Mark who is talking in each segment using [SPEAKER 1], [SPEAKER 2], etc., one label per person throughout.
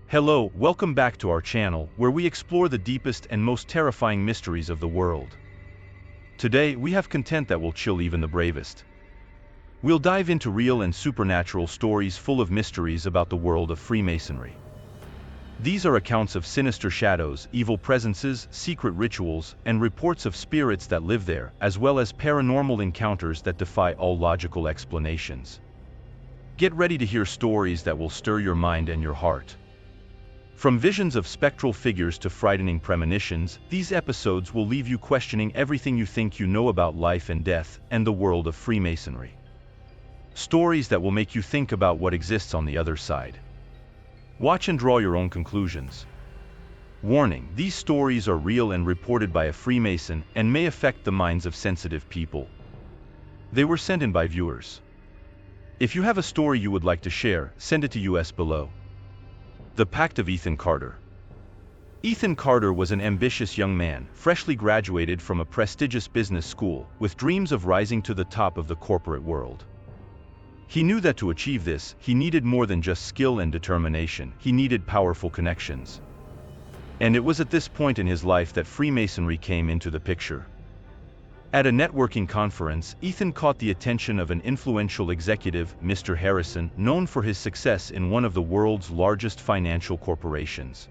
[SPEAKER 1] Hello, welcome back to our channel, where we explore the deepest and most terrifying mysteries of the world. Today, we have content that will chill even the bravest. We'll dive into real and supernatural stories full of mysteries about the world of Freemasonry. These are accounts of sinister shadows, evil presences, secret rituals, and reports of spirits that live there, as well as paranormal encounters that defy all logical explanations. Get ready to hear stories that will stir your mind and your heart. From visions of spectral figures to frightening premonitions, these episodes will leave you questioning everything you think you know about life and death and the world of Freemasonry. Stories that will make you think about what exists on the other side. Watch and draw your own conclusions. Warning: these stories are real and reported by a Freemason and may affect the minds of sensitive people. They were sent in by viewers. If you have a story you would like to share, send it to us below. The Pact of Ethan Carter. Ethan Carter was an ambitious young man, freshly graduated from a prestigious business school, with dreams of rising to the top of the corporate world. He knew that to achieve this, he needed more than just skill and determination, he needed powerful connections. And it was at this point in his life that Freemasonry came into the picture. At a networking conference, Ethan caught the attention of an influential executive, Mr. Harrison, known for his success in one of the world's largest financial corporations.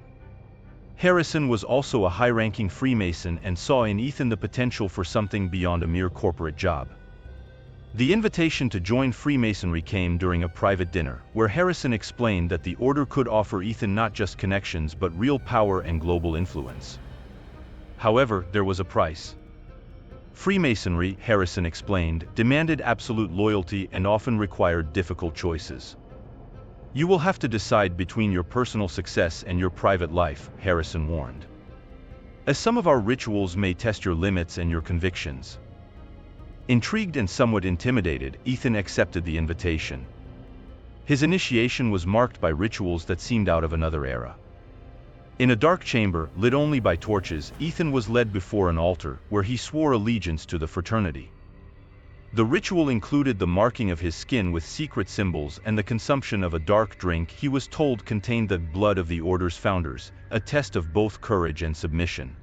[SPEAKER 1] Harrison was also a high-ranking Freemason and saw in Ethan the potential for something beyond a mere corporate job. The invitation to join Freemasonry came during a private dinner, where Harrison explained that the order could offer Ethan not just connections but real power and global influence. However, there was a price. Freemasonry, Harrison explained, demanded absolute loyalty and often required difficult choices. You will have to decide between your personal success and your private life, Harrison warned. As some of our rituals may test your limits and your convictions. Intrigued and somewhat intimidated, Ethan accepted the invitation. His initiation was marked by rituals that seemed out of another era. In a dark chamber, lit only by torches, Ethan was led before an altar, where he swore allegiance to the fraternity. The ritual included the marking of his skin with secret symbols and the consumption of a dark drink he was told contained the blood of the order's founders, a test of both courage and submission.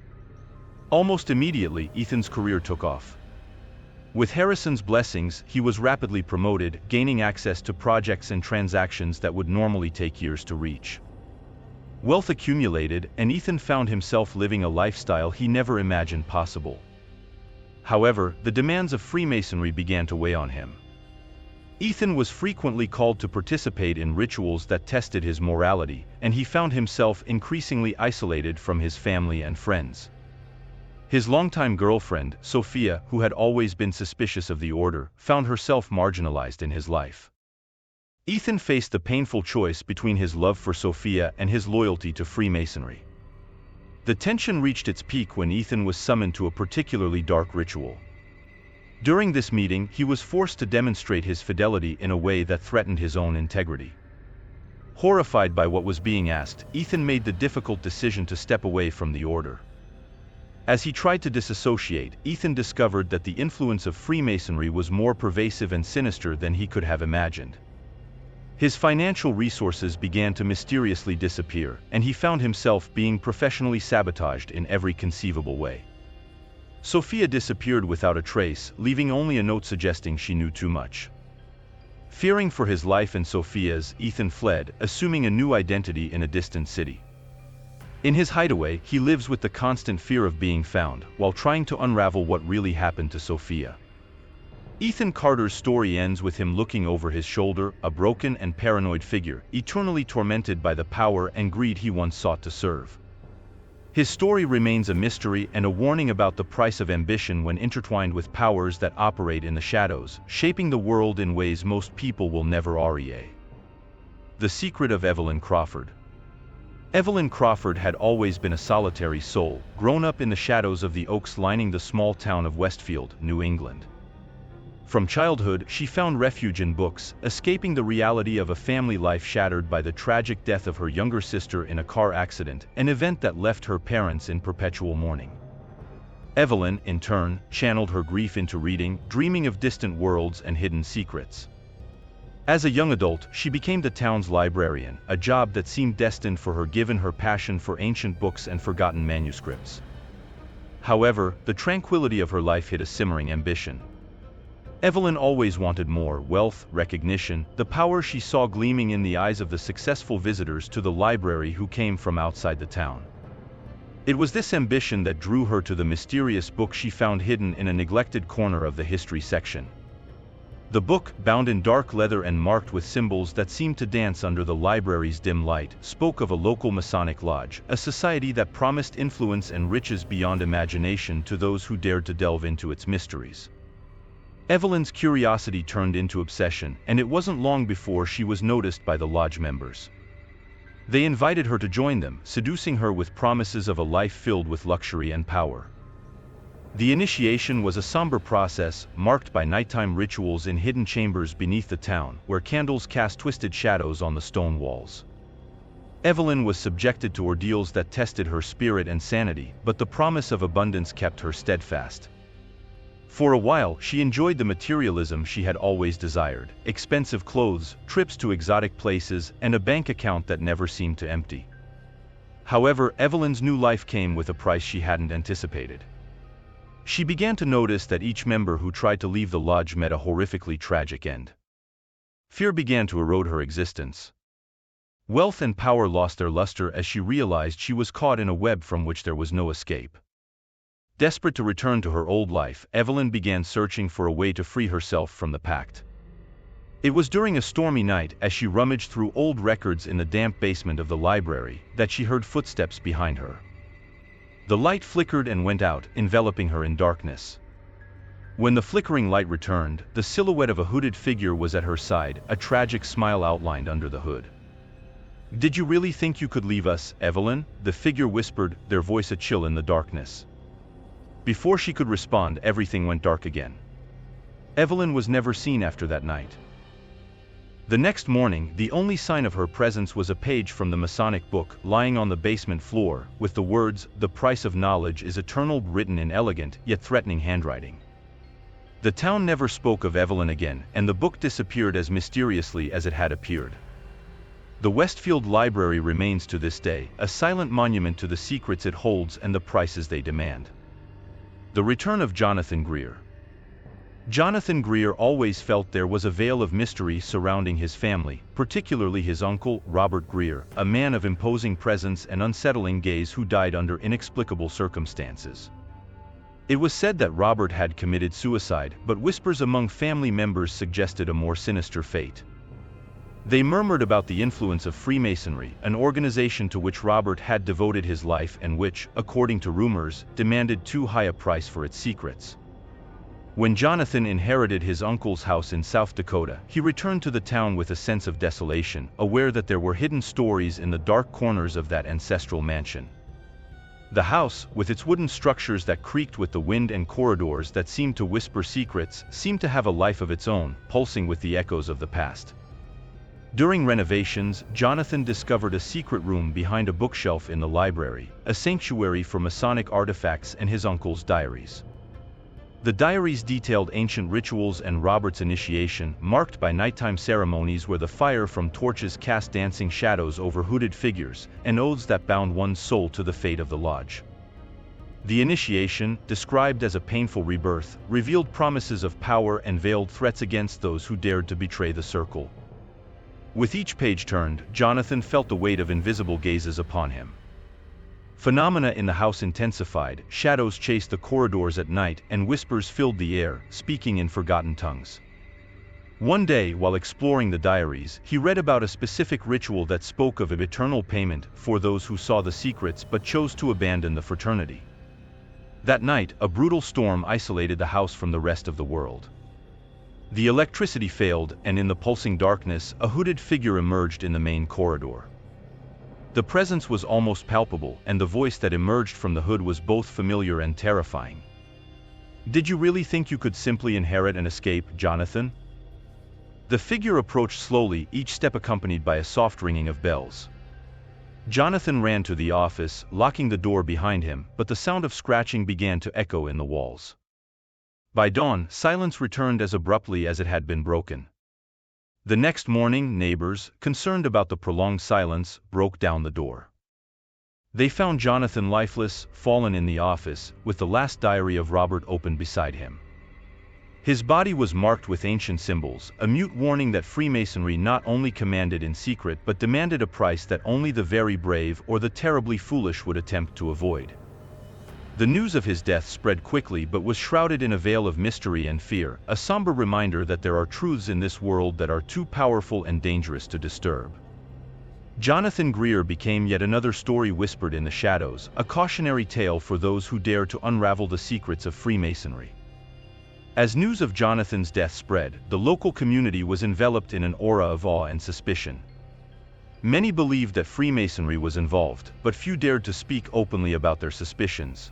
[SPEAKER 1] Almost immediately, Ethan's career took off. With Harrison's blessings, he was rapidly promoted, gaining access to projects and transactions that would normally take years to reach. Wealth accumulated, and Ethan found himself living a lifestyle he never imagined possible. However, the demands of Freemasonry began to weigh on him. Ethan was frequently called to participate in rituals that tested his morality, and he found himself increasingly isolated from his family and friends. His longtime girlfriend, Sophia, who had always been suspicious of the order, found herself marginalized in his life. Ethan faced the painful choice between his love for Sophia and his loyalty to Freemasonry. The tension reached its peak when Ethan was summoned to a particularly dark ritual. During this meeting, he was forced to demonstrate his fidelity in a way that threatened his own integrity. Horrified by what was being asked, Ethan made the difficult decision to step away from the order. As he tried to disassociate, Ethan discovered that the influence of Freemasonry was more pervasive and sinister than he could have imagined. His financial resources began to mysteriously disappear, and he found himself being professionally sabotaged in every conceivable way. Sophia disappeared without a trace, leaving only a note suggesting she knew too much. Fearing for his life and Sophia's, Ethan fled, assuming a new identity in a distant city. In his hideaway, he lives with the constant fear of being found, while trying to unravel what really happened to Sophia. Ethan Carter's story ends with him looking over his shoulder, a broken and paranoid figure, eternally tormented by the power and greed he once sought to serve. His story remains a mystery and a warning about the price of ambition when intertwined with powers that operate in the shadows, shaping the world in ways most people will never read. The Secret of Evelyn Crawford. Evelyn Crawford had always been a solitary soul, grown up in the shadows of the oaks lining the small town of Westfield, New England. From childhood, she found refuge in books, escaping the reality of a family life shattered by the tragic death of her younger sister in a car accident, an event that left her parents in perpetual mourning. Evelyn, in turn, channeled her grief into reading, dreaming of distant worlds and hidden secrets. As a young adult, she became the town's librarian, a job that seemed destined for her given her passion for ancient books and forgotten manuscripts. However, the tranquility of her life hid a simmering ambition. Evelyn always wanted more: wealth, recognition, the power she saw gleaming in the eyes of the successful visitors to the library who came from outside the town. It was this ambition that drew her to the mysterious book she found hidden in a neglected corner of the history section. The book, bound in dark leather and marked with symbols that seemed to dance under the library's dim light, spoke of a local Masonic lodge, a society that promised influence and riches beyond imagination to those who dared to delve into its mysteries. Evelyn's curiosity turned into obsession, and it wasn't long before she was noticed by the lodge members. They invited her to join them, seducing her with promises of a life filled with luxury and power. The initiation was a somber process, marked by nighttime rituals in hidden chambers beneath the town, where candles cast twisted shadows on the stone walls. Evelyn was subjected to ordeals that tested her spirit and sanity, but the promise of abundance kept her steadfast. For a while, she enjoyed the materialism she had always desired: expensive clothes, trips to exotic places, and a bank account that never seemed to empty. However, Evelyn's new life came with a price she hadn't anticipated. She began to notice that each member who tried to leave the lodge met a horrifically tragic end. Fear began to erode her existence. Wealth and power lost their luster as she realized she was caught in a web from which there was no escape. Desperate to return to her old life, Evelyn began searching for a way to free herself from the pact. It was during a stormy night, as she rummaged through old records in the damp basement of the library, that she heard footsteps behind her. The light flickered and went out, enveloping her in darkness. When the flickering light returned, the silhouette of a hooded figure was at her side, a tragic smile outlined under the hood. "Did you really think you could leave us, Evelyn?" the figure whispered, their voice a chill in the darkness. Before she could respond, everything went dark again. Evelyn was never seen after that night. The next morning, the only sign of her presence was a page from the Masonic book, lying on the basement floor, with the words, "The price of knowledge is eternal," written in elegant, yet threatening handwriting. The town never spoke of Evelyn again, and the book disappeared as mysteriously as it had appeared. The Westfield Library remains to this day, a silent monument to the secrets it holds and the prices they demand. The return of Jonathan Greer. Jonathan Greer always felt there was a veil of mystery surrounding his family, particularly his uncle, Robert Greer, a man of imposing presence and unsettling gaze who died under inexplicable circumstances. It was said that Robert had committed suicide, but whispers among family members suggested a more sinister fate. They murmured about the influence of Freemasonry, an organization to which Robert had devoted his life and which, according to rumors, demanded too high a price for its secrets. When Jonathan inherited his uncle's house in South Dakota, he returned to the town with a sense of desolation, aware that there were hidden stories in the dark corners of that ancestral mansion. The house, with its wooden structures that creaked with the wind and corridors that seemed to whisper secrets, seemed to have a life of its own, pulsing with the echoes of the past. During renovations, Jonathan discovered a secret room behind a bookshelf in the library, a sanctuary for Masonic artifacts and his uncle's diaries. The diaries detailed ancient rituals and Robert's initiation, marked by nighttime ceremonies where the fire from torches cast dancing shadows over hooded figures, and oaths that bound one's soul to the fate of the lodge. The initiation, described as a painful rebirth, revealed promises of power and veiled threats against those who dared to betray the circle. With each page turned, Jonathan felt the weight of invisible gazes upon him. Phenomena in the house intensified, shadows chased the corridors at night, and whispers filled the air, speaking in forgotten tongues. One day, while exploring the diaries, he read about a specific ritual that spoke of eternal payment for those who saw the secrets but chose to abandon the fraternity. That night, a brutal storm isolated the house from the rest of the world. The electricity failed, and in the pulsing darkness, a hooded figure emerged in the main corridor. The presence was almost palpable, and the voice that emerged from the hood was both familiar and terrifying. "Did you really think you could simply inherit and escape, Jonathan?" The figure approached slowly, each step accompanied by a soft ringing of bells. Jonathan ran to the office, locking the door behind him, but the sound of scratching began to echo in the walls. By dawn, silence returned as abruptly as it had been broken. The next morning, neighbors, concerned about the prolonged silence, broke down the door. They found Jonathan lifeless, fallen in the office, with the last diary of Robert open beside him. His body was marked with ancient symbols, a mute warning that Freemasonry not only commanded in secret but demanded a price that only the very brave or the terribly foolish would attempt to avoid. The news of his death spread quickly but was shrouded in a veil of mystery and fear, a somber reminder that there are truths in this world that are too powerful and dangerous to disturb. Jonathan Greer became yet another story whispered in the shadows, a cautionary tale for those who dare to unravel the secrets of Freemasonry. As news of Jonathan's death spread, the local community was enveloped in an aura of awe and suspicion. Many believed that Freemasonry was involved, but few dared to speak openly about their suspicions.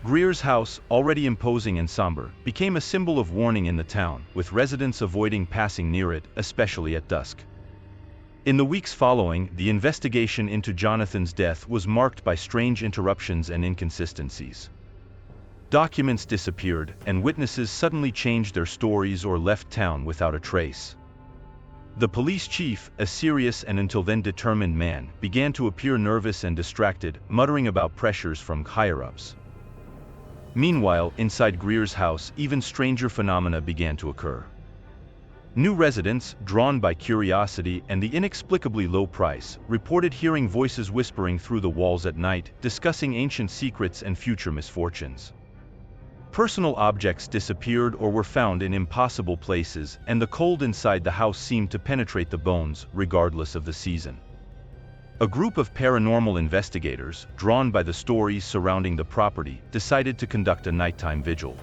[SPEAKER 1] Greer's house, already imposing and somber, became a symbol of warning in the town, with residents avoiding passing near it, especially at dusk. In the weeks following, the investigation into Jonathan's death was marked by strange interruptions and inconsistencies. Documents disappeared, and witnesses suddenly changed their stories or left town without a trace. The police chief, a serious and until then determined man, began to appear nervous and distracted, muttering about pressures from higher-ups. Meanwhile, inside Greer's house, even stranger phenomena began to occur. New residents, drawn by curiosity and the inexplicably low price, reported hearing voices whispering through the walls at night, discussing ancient secrets and future misfortunes. Personal objects disappeared or were found in impossible places, and the cold inside the house seemed to penetrate the bones, regardless of the season. A group of paranormal investigators, drawn by the stories surrounding the property, decided to conduct a nighttime vigil.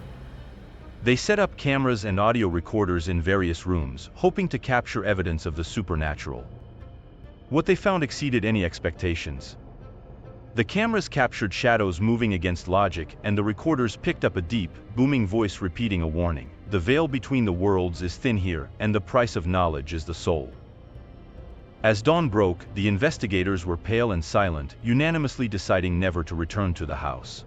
[SPEAKER 1] They set up cameras and audio recorders in various rooms, hoping to capture evidence of the supernatural. What they found exceeded any expectations. The cameras captured shadows moving against logic, and the recorders picked up a deep, booming voice repeating a warning. The veil between the worlds is thin here, and the price of knowledge is the soul. As dawn broke, the investigators were pale and silent, unanimously deciding never to return to the house.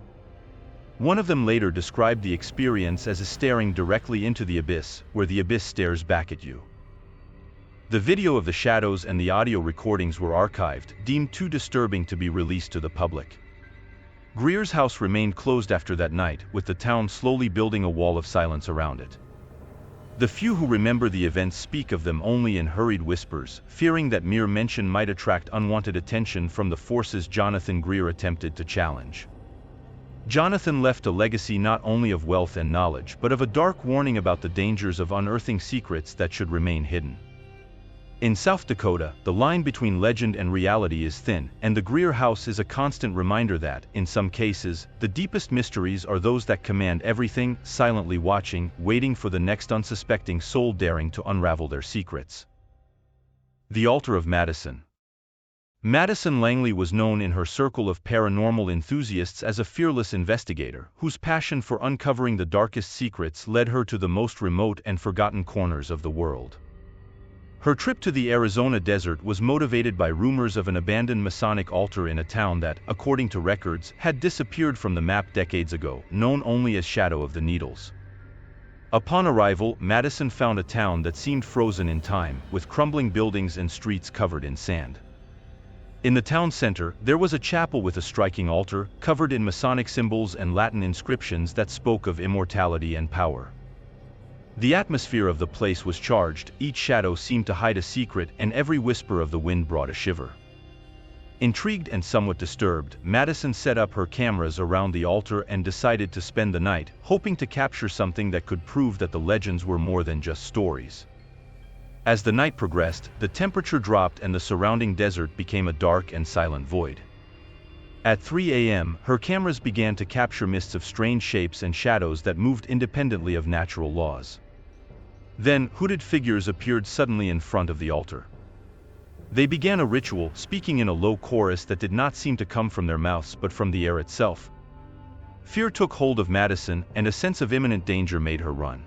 [SPEAKER 1] One of them later described the experience as staring directly into the abyss, where the abyss stares back at you. The video of the shadows and the audio recordings were archived, deemed too disturbing to be released to the public. Greer's house remained closed after that night, with the town slowly building a wall of silence around it. The few who remember the events speak of them only in hurried whispers, fearing that mere mention might attract unwanted attention from the forces Jonathan Greer attempted to challenge. Jonathan left a legacy not only of wealth and knowledge but of a dark warning about the dangers of unearthing secrets that should remain hidden. In South Dakota, the line between legend and reality is thin, and the Greer house is a constant reminder that, in some cases, the deepest mysteries are those that command everything, silently watching, waiting for the next unsuspecting soul daring to unravel their secrets. The Altar of Madison. Madison Langley was known in her circle of paranormal enthusiasts as a fearless investigator, whose passion for uncovering the darkest secrets led her to the most remote and forgotten corners of the world. Her trip to the Arizona desert was motivated by rumors of an abandoned Masonic altar in a town that, according to records, had disappeared from the map decades ago, known only as Shadow of the Needles. Upon arrival, Madison found a town that seemed frozen in time, with crumbling buildings and streets covered in sand. In the town center, there was a chapel with a striking altar, covered in Masonic symbols and Latin inscriptions that spoke of immortality and power. The atmosphere of the place was charged, each shadow seemed to hide a secret, and every whisper of the wind brought a shiver. Intrigued and somewhat disturbed, Madison set up her cameras around the altar and decided to spend the night, hoping to capture something that could prove that the legends were more than just stories. As the night progressed, the temperature dropped and the surrounding desert became a dark and silent void. At 3 a.m., her cameras began to capture mists of strange shapes and shadows that moved independently of natural laws. Then, hooded figures appeared suddenly in front of the altar. They began a ritual, speaking in a low chorus that did not seem to come from their mouths but from the air itself. Fear took hold of Madison, and a sense of imminent danger made her run.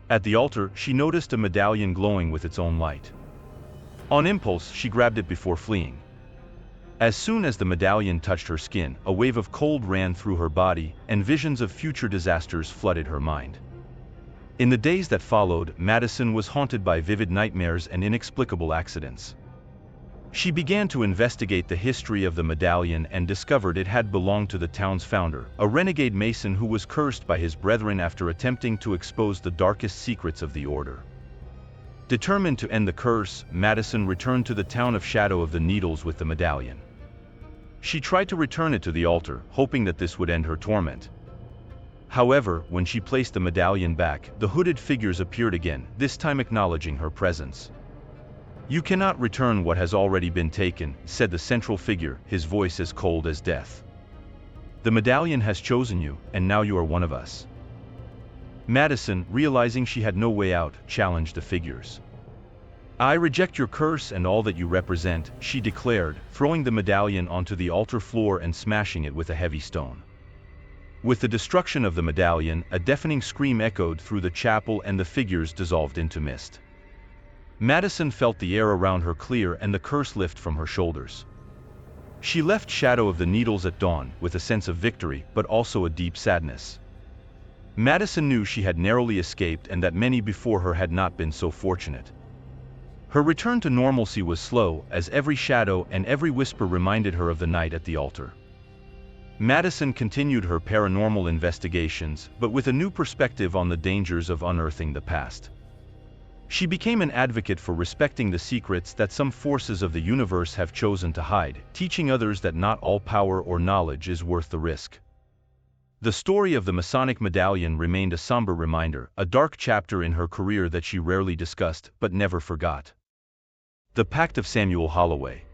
[SPEAKER 1] At the altar, she noticed a medallion glowing with its own light. On impulse, she grabbed it before fleeing. As soon as the medallion touched her skin, a wave of cold ran through her body, and visions of future disasters flooded her mind. In the days that followed, Madison was haunted by vivid nightmares and inexplicable accidents. She began to investigate the history of the medallion and discovered it had belonged to the town's founder, a renegade Mason who was cursed by his brethren after attempting to expose the darkest secrets of the order. Determined to end the curse, Madison returned to the town of Shadow of the Needles with the medallion. She tried to return it to the altar, hoping that this would end her torment. However, when she placed the medallion back, the hooded figures appeared again, this time acknowledging her presence. "You cannot return what has already been taken," said the central figure, his voice as cold as death. "The medallion has chosen you, and now you are one of us." Madison, realizing she had no way out, challenged the figures. "I reject your curse and all that you represent," she declared, throwing the medallion onto the altar floor and smashing it with a heavy stone. With the destruction of the medallion, a deafening scream echoed through the chapel and the figures dissolved into mist. Madison felt the air around her clear and the curse lift from her shoulders. She left Shadow of the Needles at dawn, with a sense of victory, but also a deep sadness. Madison knew she had narrowly escaped and that many before her had not been so fortunate. Her return to normalcy was slow, as every shadow and every whisper reminded her of the night at the altar. Madison continued her paranormal investigations, but with a new perspective on the dangers of unearthing the past. She became an advocate for respecting the secrets that some forces of the universe have chosen to hide, teaching others that not all power or knowledge is worth the risk. The story of the Masonic medallion remained a somber reminder, a dark chapter in her career that she rarely discussed, but never forgot. The Pact of Samuel Holloway.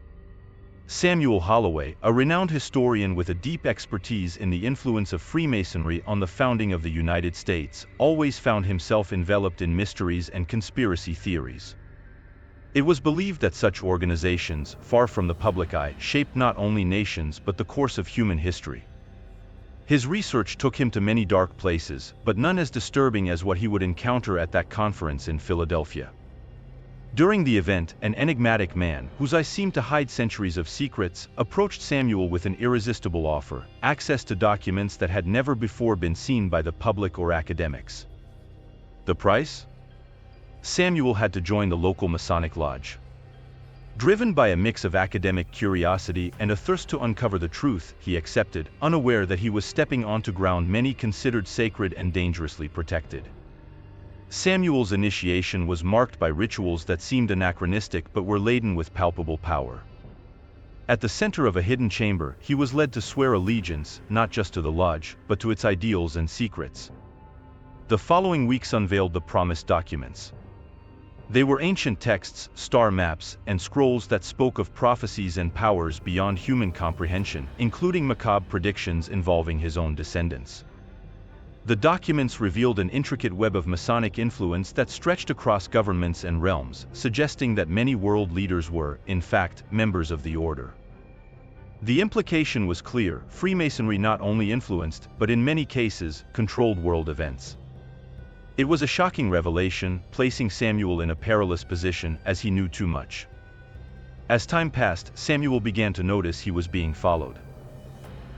[SPEAKER 1] Samuel Holloway, a renowned historian with a deep expertise in the influence of Freemasonry on the founding of the United States, always found himself enveloped in mysteries and conspiracy theories. It was believed that such organizations, far from the public eye, shaped not only nations but the course of human history. His research took him to many dark places, but none as disturbing as what he would encounter at that conference in Philadelphia. During the event, an enigmatic man, whose eyes seemed to hide centuries of secrets, approached Samuel with an irresistible offer: access to documents that had never before been seen by the public or academics. The price? Samuel had to join the local Masonic lodge. Driven by a mix of academic curiosity and a thirst to uncover the truth, he accepted, unaware that he was stepping onto ground many considered sacred and dangerously protected. Samuel's initiation was marked by rituals that seemed anachronistic but were laden with palpable power. At the center of a hidden chamber, he was led to swear allegiance, not just to the lodge, but to its ideals and secrets. The following weeks unveiled the promised documents. They were ancient texts, star maps, and scrolls that spoke of prophecies and powers beyond human comprehension, including macabre predictions involving his own descendants. The documents revealed an intricate web of Masonic influence that stretched across governments and realms, suggesting that many world leaders were, in fact, members of the order. The implication was clear: Freemasonry not only influenced, but in many cases, controlled world events. It was a shocking revelation, placing Samuel in a perilous position, as he knew too much. As time passed, Samuel began to notice he was being followed.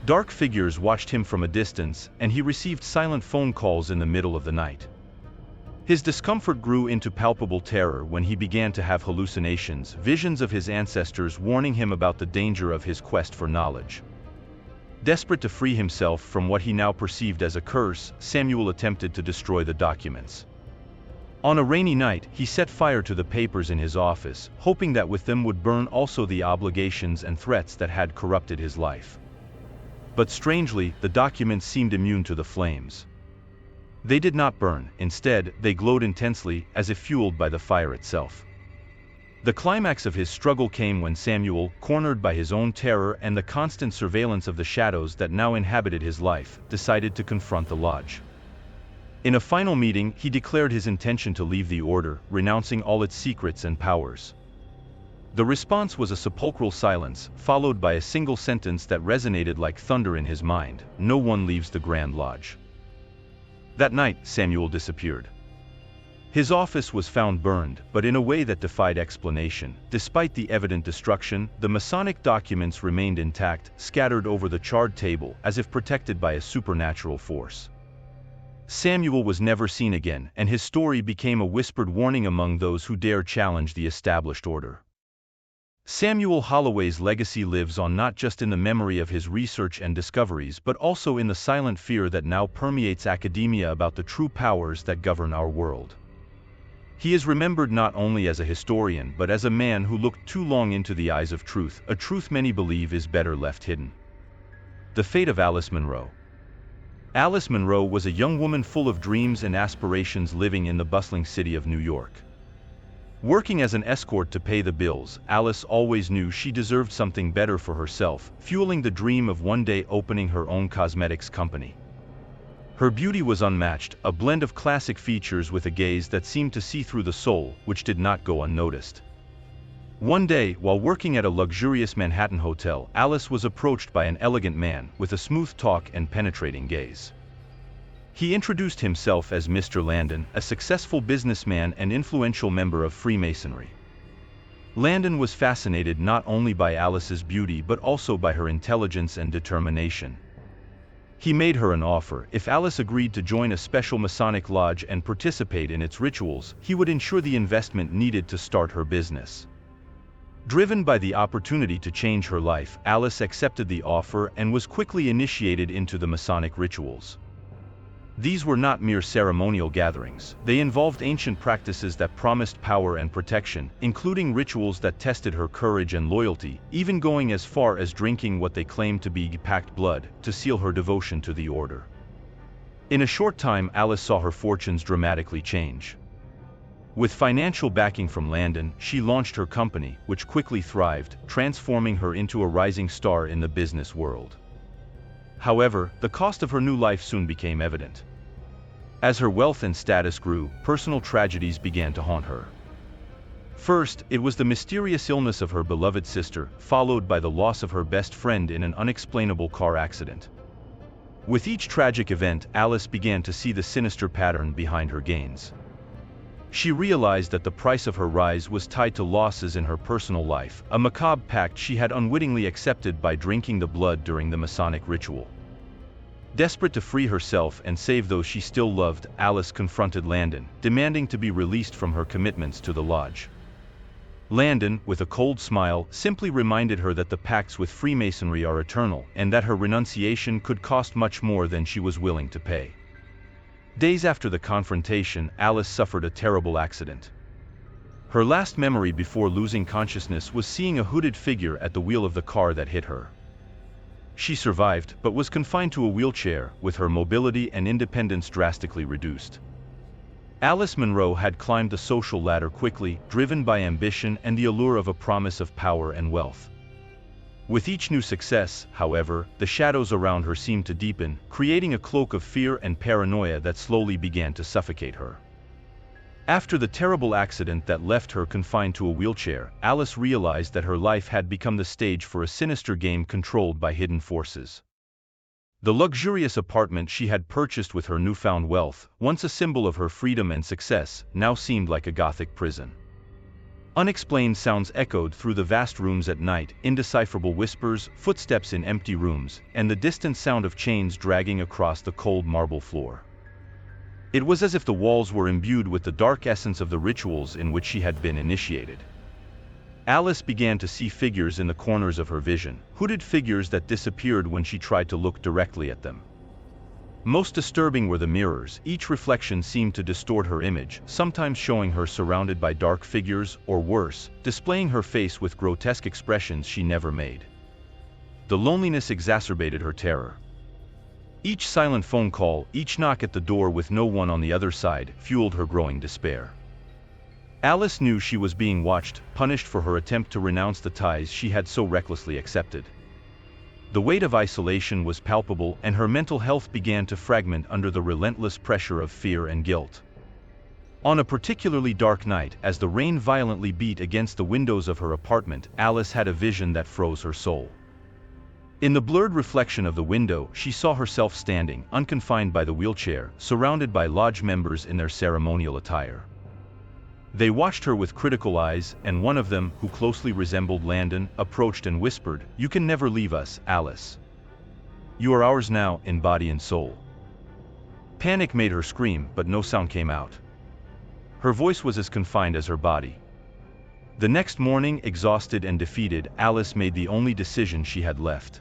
[SPEAKER 1] Dark figures watched him from a distance, and he received silent phone calls in the middle of the night. His discomfort grew into palpable terror when he began to have hallucinations, visions of his ancestors warning him about the danger of his quest for knowledge. Desperate to free himself from what he now perceived as a curse, Samuel attempted to destroy the documents. On a rainy night, he set fire to the papers in his office, hoping that with them would burn also the obligations and threats that had corrupted his life. But strangely, the documents seemed immune to the flames. They did not burn; instead, they glowed intensely, as if fueled by the fire itself. The climax of his struggle came when Samuel, cornered by his own terror and the constant surveillance of the shadows that now inhabited his life, decided to confront the lodge. In a final meeting, he declared his intention to leave the order, renouncing all its secrets and powers. The response was a sepulchral silence, followed by a single sentence that resonated like thunder in his mind: "No one leaves the Grand Lodge." That night, Samuel disappeared. His office was found burned, but in a way that defied explanation. Despite the evident destruction, the Masonic documents remained intact, scattered over the charred table, as if protected by a supernatural force. Samuel was never seen again, and his story became a whispered warning among those who dare challenge the established order. Samuel Holloway's legacy lives on not just in the memory of his research and discoveries but also in the silent fear that now permeates academia about the true powers that govern our world. He is remembered not only as a historian but as a man who looked too long into the eyes of truth, a truth many believe is better left hidden. The fate of Alice Munro. Alice Munro was a young woman full of dreams and aspirations living in the bustling city of New York. Working as an escort to pay the bills, Alice always knew she deserved something better for herself, fueling the dream of one day opening her own cosmetics company. Her beauty was unmatched, a blend of classic features with a gaze that seemed to see through the soul, which did not go unnoticed. One day, while working at a luxurious Manhattan hotel, Alice was approached by an elegant man with a smooth talk and penetrating gaze. He introduced himself as Mr. Landon, a successful businessman and influential member of Freemasonry. Landon was fascinated not only by Alice's beauty but also by her intelligence and determination. He made her an offer: if Alice agreed to join a special Masonic lodge and participate in its rituals, he would ensure the investment needed to start her business. Driven by the opportunity to change her life, Alice accepted the offer and was quickly initiated into the Masonic rituals. These were not mere ceremonial gatherings. They involved ancient practices that promised power and protection, including rituals that tested her courage and loyalty, even going as far as drinking what they claimed to be packed blood, to seal her devotion to the order. In a short time, Alice saw her fortunes dramatically change. With financial backing from Landon, she launched her company, which quickly thrived, transforming her into a rising star in the business world. However, the cost of her new life soon became evident. As her wealth and status grew, personal tragedies began to haunt her. First, it was the mysterious illness of her beloved sister, followed by the loss of her best friend in an unexplainable car accident. With each tragic event, Alice began to see the sinister pattern behind her gains. She realized that the price of her rise was tied to losses in her personal life, a macabre pact she had unwittingly accepted by drinking the blood during the Masonic ritual. Desperate to free herself and save those she still loved, Alice confronted Landon, demanding to be released from her commitments to the lodge. Landon, with a cold smile, simply reminded her that the pacts with Freemasonry are eternal, and that her renunciation could cost much more than she was willing to pay. Days after the confrontation, Alice suffered a terrible accident. Her last memory before losing consciousness was seeing a hooded figure at the wheel of the car that hit her. She survived, but was confined to a wheelchair, with her mobility and independence drastically reduced. Alice Munro had climbed the social ladder quickly, driven by ambition and the allure of a promise of power and wealth. With each new success, however, the shadows around her seemed to deepen, creating a cloak of fear and paranoia that slowly began to suffocate her. After the terrible accident that left her confined to a wheelchair, Alice realized that her life had become the stage for a sinister game controlled by hidden forces. The luxurious apartment she had purchased with her newfound wealth, once a symbol of her freedom and success, now seemed like a Gothic prison. Unexplained sounds echoed through the vast rooms at night, indecipherable whispers, footsteps in empty rooms, and the distant sound of chains dragging across the cold marble floor. It was as if the walls were imbued with the dark essence of the rituals in which she had been initiated. Alice began to see figures in the corners of her vision, hooded figures that disappeared when she tried to look directly at them. Most disturbing were the mirrors. Each reflection seemed to distort her image, sometimes showing her surrounded by dark figures, or worse, displaying her face with grotesque expressions she never made. The loneliness exacerbated her terror. Each silent phone call, each knock at the door with no one on the other side, fueled her growing despair. Alice knew she was being watched, punished for her attempt to renounce the ties she had so recklessly accepted. The weight of isolation was palpable, and her mental health began to fragment under the relentless pressure of fear and guilt. On a particularly dark night, as the rain violently beat against the windows of her apartment, Alice had a vision that froze her soul. In the blurred reflection of the window, she saw herself standing, unconfined by the wheelchair, surrounded by lodge members in their ceremonial attire. They watched her with critical eyes, and one of them, who closely resembled Landon, approached and whispered, "You can never leave us, Alice. You are ours now, in body and soul." Panic made her scream, but no sound came out. Her voice was as confined as her body. The next morning, exhausted and defeated, Alice made the only decision she had left.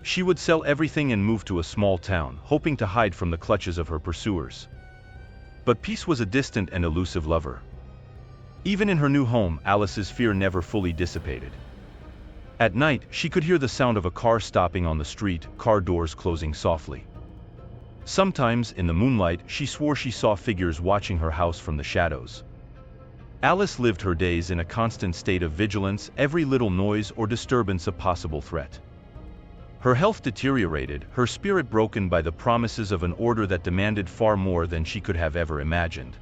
[SPEAKER 1] She would sell everything and move to a small town, hoping to hide from the clutches of her pursuers. But peace was a distant and elusive lover. Even in her new home, Alice's fear never fully dissipated. At night, she could hear the sound of a car stopping on the street, car doors closing softly. Sometimes, in the moonlight, she swore she saw figures watching her house from the shadows. Alice lived her days in a constant state of vigilance, every little noise or disturbance a possible threat. Her health deteriorated, her spirit broken by the promises of an order that demanded far more than she could have ever imagined.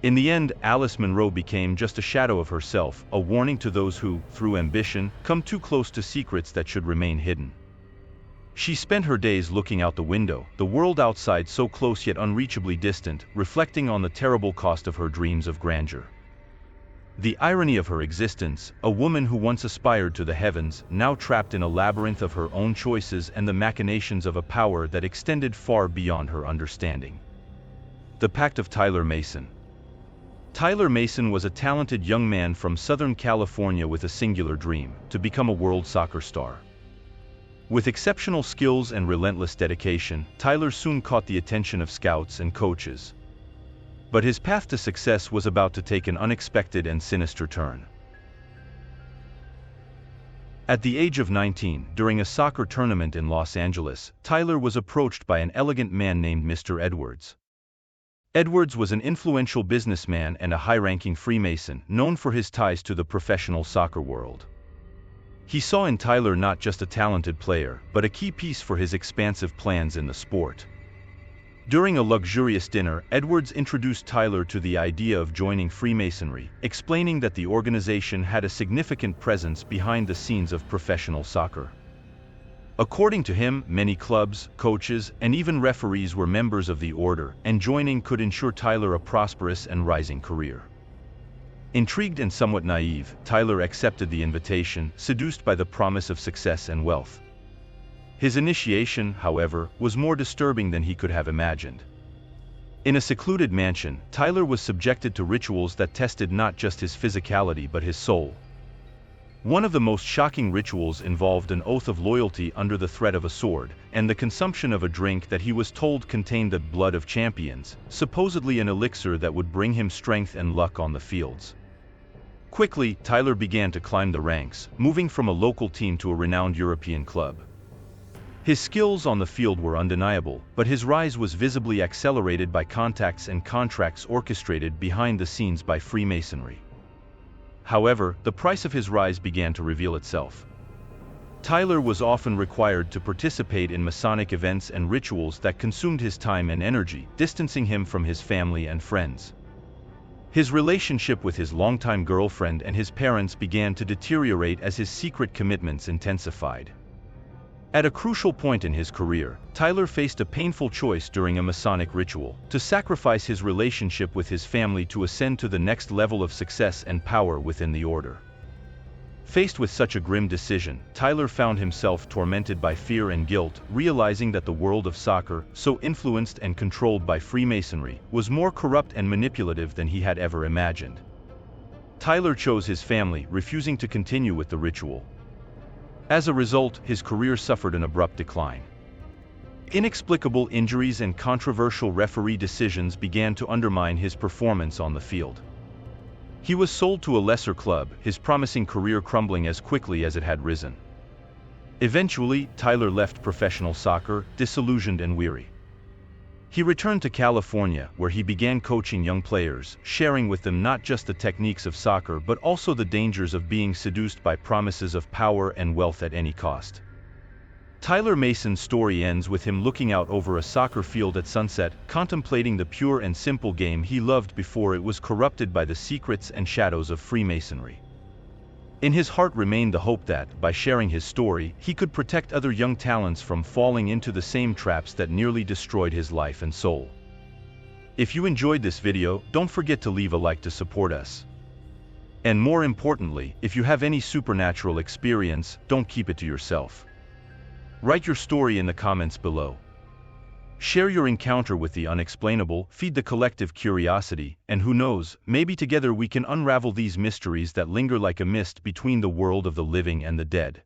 [SPEAKER 1] In the end, Alice Munro became just a shadow of herself, a warning to those who, through ambition, come too close to secrets that should remain hidden. She spent her days looking out the window, the world outside so close yet unreachably distant, reflecting on the terrible cost of her dreams of grandeur. The irony of her existence, a woman who once aspired to the heavens, now trapped in a labyrinth of her own choices and the machinations of a power that extended far beyond her understanding. The Pact of Tyler Mason. Tyler Mason was a talented young man from Southern California with a singular dream: to become a world soccer star. With exceptional skills and relentless dedication, Tyler soon caught the attention of scouts and coaches. But his path to success was about to take an unexpected and sinister turn. At the age of 19, during a soccer tournament in Los Angeles, Tyler was approached by an elegant man named Mr. Edwards. Edwards was an influential businessman and a high-ranking Freemason, known for his ties to the professional soccer world. He saw in Tyler not just a talented player, but a key piece for his expansive plans in the sport. During a luxurious dinner, Edwards introduced Tyler to the idea of joining Freemasonry, explaining that the organization had a significant presence behind the scenes of professional soccer. According to him, many clubs, coaches, and even referees were members of the order, and joining could ensure Tyler a prosperous and rising career. Intrigued and somewhat naive, Tyler accepted the invitation, seduced by the promise of success and wealth. His initiation, however, was more disturbing than he could have imagined. In a secluded mansion, Tyler was subjected to rituals that tested not just his physicality but his soul. One of the most shocking rituals involved an oath of loyalty under the threat of a sword, and the consumption of a drink that he was told contained the blood of champions, supposedly an elixir that would bring him strength and luck on the fields. Quickly, Tyler began to climb the ranks, moving from a local team to a renowned European club. His skills on the field were undeniable, but his rise was visibly accelerated by contacts and contracts orchestrated behind the scenes by Freemasonry. However, the price of his rise began to reveal itself. Tyler was often required to participate in Masonic events and rituals that consumed his time and energy, distancing him from his family and friends. His relationship with his longtime girlfriend and his parents began to deteriorate as his secret commitments intensified. At a crucial point in his career, Tyler faced a painful choice during a Masonic ritual: to sacrifice his relationship with his family to ascend to the next level of success and power within the order. Faced with such a grim decision, Tyler found himself tormented by fear and guilt, realizing that the world of soccer, so influenced and controlled by Freemasonry, was more corrupt and manipulative than he had ever imagined. Tyler chose his family, refusing to continue with the ritual. As a result, his career suffered an abrupt decline. Inexplicable injuries and controversial referee decisions began to undermine his performance on the field. He was sold to a lesser club, his promising career crumbling as quickly as it had risen. Eventually, Tyler left professional soccer, disillusioned and weary. He returned to California, where he began coaching young players, sharing with them not just the techniques of soccer but also the dangers of being seduced by promises of power and wealth at any cost. Tyler Mason's story ends with him looking out over a soccer field at sunset, contemplating the pure and simple game he loved before it was corrupted by the secrets and shadows of Freemasonry. In his heart remained the hope that, by sharing his story, he could protect other young talents from falling into the same traps that nearly destroyed his life and soul. If you enjoyed this video, don't forget to leave a like to support us. And more importantly, if you have any supernatural experience, don't keep it to yourself. Write your story in the comments below. Share your encounter with the unexplainable, feed the collective curiosity, and who knows, maybe together we can unravel these mysteries that linger like a mist between the world of the living and the dead.